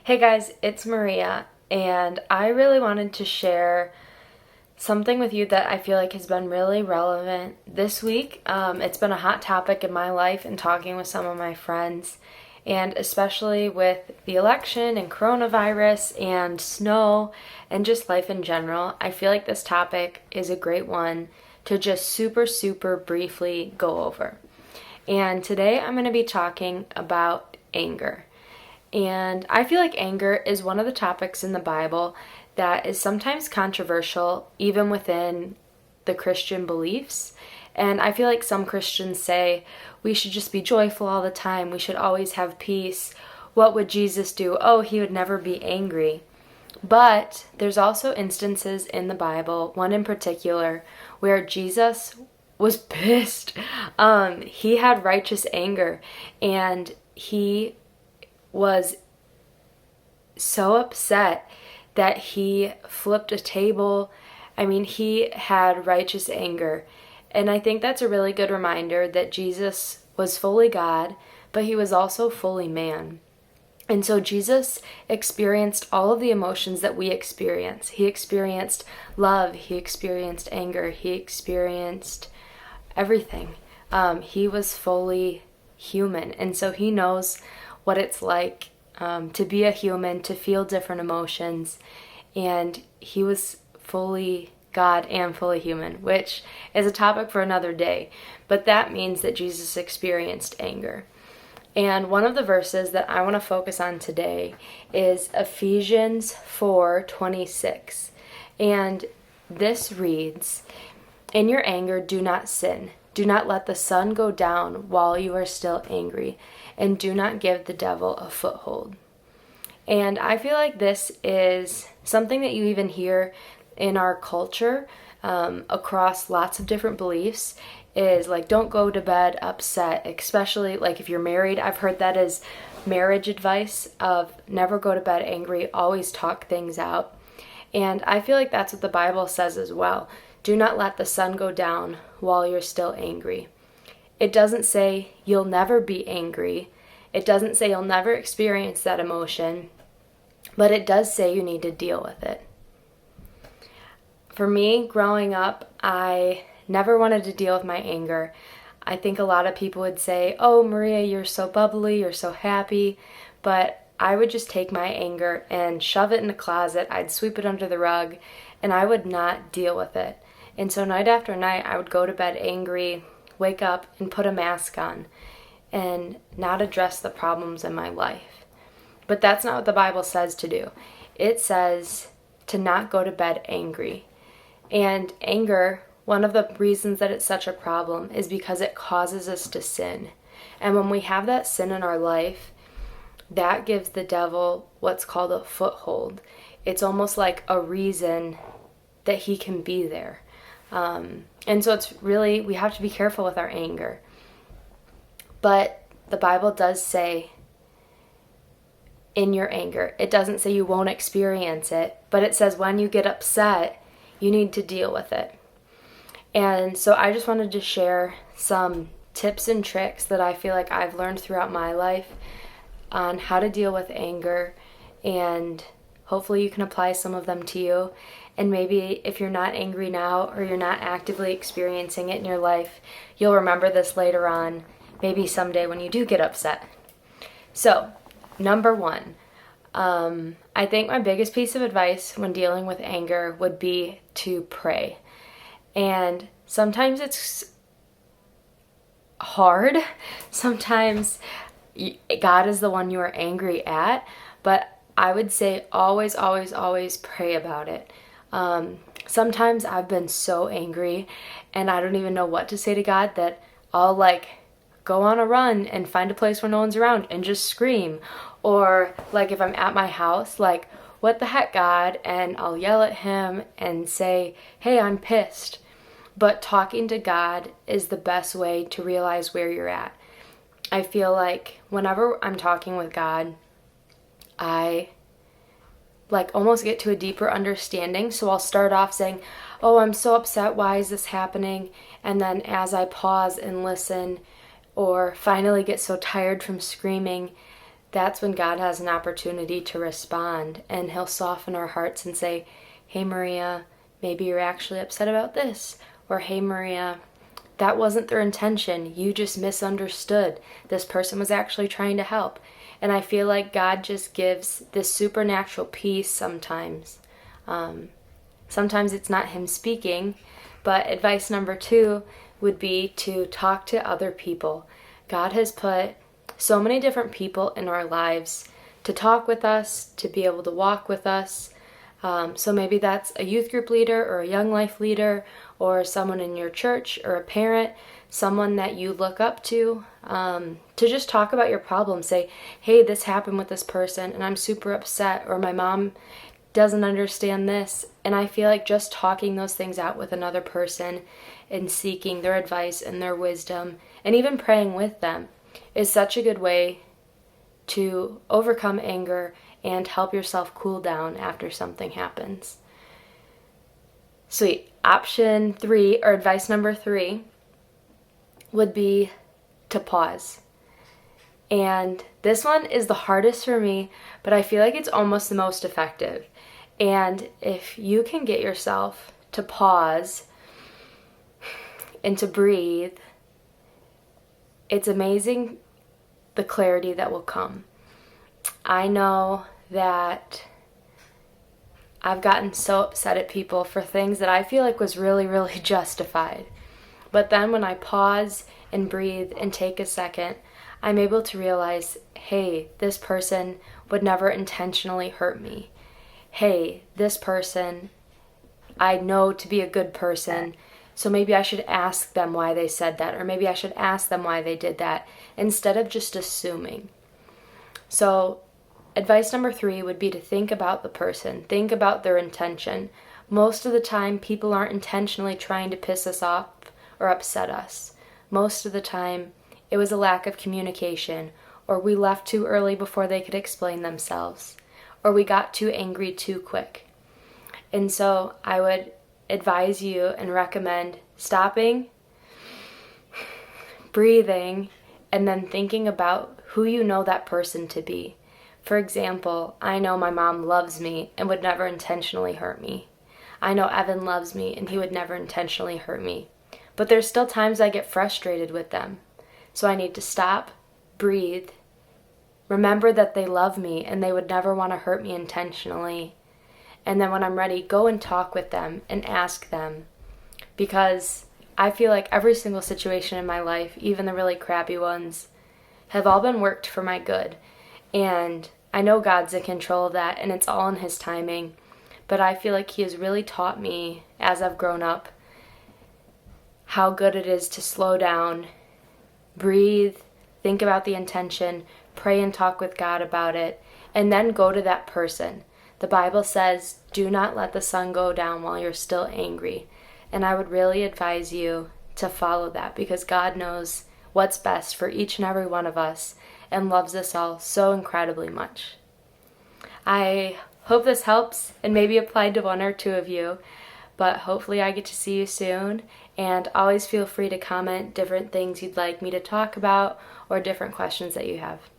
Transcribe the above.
Hey guys, it's Maria, and I really wanted to share something with you that I feel like has been really relevant this week. It's been a hot topic in my life and talking with some of my friends, and especially with the election and coronavirus and snow and just life in general. I feel like this topic is a great one to just super briefly go over. And today I'm going to be talking about anger. And I feel like anger is one of the topics in the Bible that is sometimes controversial, even within the Christian beliefs. And I feel like some Christians say we should just be joyful all the time, we should always have peace. What would Jesus do? Oh, he would never be angry. But there's also instances in the Bible, one in particular, where Jesus was pissed. He had righteous anger, and he was so upset that he flipped a table. I mean, he had righteous anger. And I think that's a really good reminder that Jesus was fully God, but he was also fully man. And so Jesus experienced all of the emotions that we experience. He experienced love, he experienced anger, he experienced everything. He was fully human. And so he knows what it's like to be a human, to feel different emotions. And he was fully God and fully human, which is a topic for another day. But that means that Jesus experienced anger. And one of the verses that I want to focus on today is Ephesians 4:26. And this reads, "In your anger, do not sin. Do not let the sun go down while you are still angry, and do not give the devil a foothold." And I feel like this is something that you even hear in our culture across lots of different beliefs, is like, don't go to bed upset, especially like if you're married. I've heard that as marriage advice of never go to bed angry, always talk things out. And I feel like that's what the Bible says as well. Do not let the sun go down while you're still angry. It doesn't say you'll never be angry. It doesn't say you'll never experience that emotion, but it does say you need to deal with it. For me, growing up, I never wanted to deal with my anger. I think a lot of people would say, "Oh, Maria, you're so bubbly, you're so happy," but I would just take my anger and shove it in the closet. I'd sweep it under the rug, and I would not deal with it. And so night after night, I would go to bed angry, wake up and put a mask on and not address the problems in my life. But that's not what the Bible says to do. It says to not go to bed angry. And anger, one of the reasons that it's such a problem is because it causes us to sin. And when we have that sin in our life, that gives the devil what's called a foothold. It's almost like a reason that he can be there. And so it's really, we have to be careful with our anger. But the Bible does say in your anger. It doesn't say you won't experience it, but it says when you get upset, you need to deal with it. And so I just wanted to share some tips and tricks that I feel like I've learned throughout my life on how to deal with anger, and hopefully you can apply some of them to you. And maybe if you're not angry now or you're not actively experiencing it in your life, you'll remember this later on, maybe someday when you do get upset. So, number one, I think my biggest piece of advice when dealing with anger would be to pray. And sometimes it's hard. Sometimes God is the one you are angry at, but I would say always pray about it. Sometimes I've been so angry and I don't even know what to say to God that I'll like go on a run and find a place where no one's around and just scream. Or like if I'm at my house, like, "What the heck, God?" And I'll yell at him and say, "Hey, I'm pissed." But talking to God is the best way to realize where you're at. I feel like whenever I'm talking with God, I like almost get to a deeper understanding. So I'll start off saying, "Oh, I'm so upset. Why is this happening?" And then as I pause and listen, or finally get so tired from screaming, that's when God has an opportunity to respond, and he'll soften our hearts and say, hey Maria, maybe you're actually upset about this. Or hey Maria, that wasn't their intention. You just misunderstood. This person was actually trying to help. And I feel like God just gives this supernatural peace sometimes. Sometimes it's not him speaking, but advice number 2 would be to talk to other people. God has put so many different people in our lives to talk with us, to be able to walk with us. So maybe that's a youth group leader or a young life leader or someone in your church or a parent, someone that you look up to just talk about your problem. Say, hey, this happened with this person and I'm super upset, or my mom doesn't understand this. And I feel like just talking those things out with another person and seeking their advice and their wisdom and even praying with them is such a good way to overcome anger and help yourself cool down after something happens. Sweet. Option 3, or advice number 3, would be to pause. And this one is the hardest for me, but I feel like it's almost the most effective. And if you can get yourself to pause and to breathe, it's amazing the clarity that will come. I know that I've gotten so upset at people for things that I feel like was really, really justified. But then when I pause and breathe and take a second, I'm able to realize, hey, this person would never intentionally hurt me. Hey, this person I know to be a good person, so maybe I should ask them why they said that, or maybe I should ask them why they did that, instead of just assuming. So advice number 3 would be to think about the person, think about their intention. Most of the time, people aren't intentionally trying to piss us off or upset us. Most of the time, it was a lack of communication, or we left too early before they could explain themselves, or we got too angry too quick. And so I would advise you and recommend stopping, breathing, and then thinking about who you know that person to be. For example, I know my mom loves me and would never intentionally hurt me. I know Evan loves me and he would never intentionally hurt me. But there's still times I get frustrated with them. So I need to stop, breathe, remember that they love me and they would never want to hurt me intentionally. And then when I'm ready, go and talk with them and ask them. Because I feel like every single situation in my life, even the really crappy ones, have all been worked for my good. And I know God's in control of that and it's all in his timing. But I feel like he has really taught me as I've grown up how good it is to slow down, breathe, think about the intention, pray and talk with God about it, and then go to that person. The Bible says, do not let the sun go down while you're still angry. And I would really advise you to follow that, because God knows what's best for each and every one of us and loves us all so incredibly much. I hope this helps and maybe applied to 1 or 2 of you, but hopefully I get to see you soon. And always feel free to comment different things you'd like me to talk about or different questions that you have.